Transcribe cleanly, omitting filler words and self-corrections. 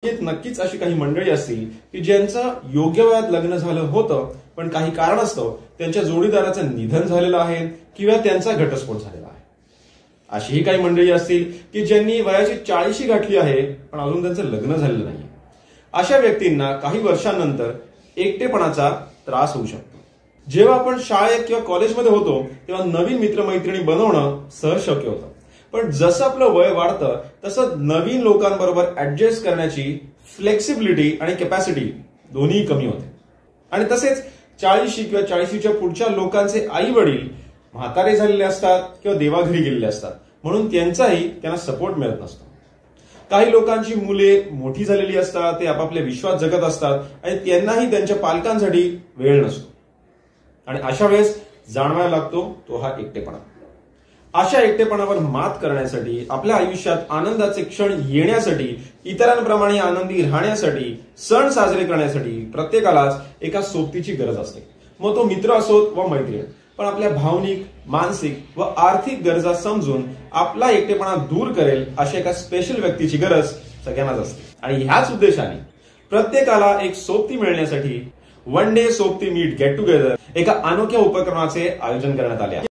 नक्कीच अशी काही मंडळी असतील की ज्यांचं योग्य वयात लग्न झालं होतं, पण काही कारणास्तव त्यांच्या जोडीदाराचं निधन झालेलं आहे किंवा त्यांचा घटस्फोट झालेला आहे. अशीही काही मंडळी असतील की ज्यांनी वयाची 40 गाठली आहे पण अजून त्यांचं लग्न झालेलं नाही. अशा व्यक्तींना काही वर्षांनंतर एकटेपणाचा त्रास होऊ शकतो. जेव्हा आपण शाळेत किंवा कॉलेजमध्ये होतो तेव्हा नवीन मित्रमैत्रिणी बनवणं सहज शक्य होतं, पण जसं आपलं वय वाढतं तसं नवीन लोकांबरोबर ऍडजस्ट करण्याची फ्लेक्सिबिलिटी आणि कॅपॅसिटी दोन्ही कमी होते. आणि तसेच 40 किंवा 40च्या पुढच्या लोकांचे आई वडील म्हातारे झालेले असतात किंवा देवाघरी गेलेले असतात, म्हणून त्यांना सपोर्ट मिळत नसतो. काही लोकांची मुले मोठी झालेली असतात, ते आपापले विश्वास जगत असतात आणि त्यांनाही त्यांच्या पालकांसाठी वेळ नसतो. आणि अशा वेळेस जाणवायला लागतो तो हा एकटेपणा. अशा एकटेपणावर मात करण्यासाठी, आपल्या आयुष्यात आनंदाचे क्षण येण्यासाठी, इतरांप्रमाणे आनंदी राहण्यासाठी, सण साजरे करण्यासाठी प्रत्येकालाच एका सोबतीची गरज असते. मग तो मित्र असोत व मैत्रीण, पण आपल्या भावनिक, मानसिक व आर्थिक गरजा समजून आपला एकटेपणा दूर करेल अशा एका स्पेशल व्यक्तीची गरज सगळ्यांनाच असते. आणि ह्याच उद्देशाने प्रत्येकाला एक सोबती मिळण्यासाठी वन डे सोबती मीट गेट टुगेदर एका अनोख्या उपक्रमाचे आयोजन करण्यात आले आहे.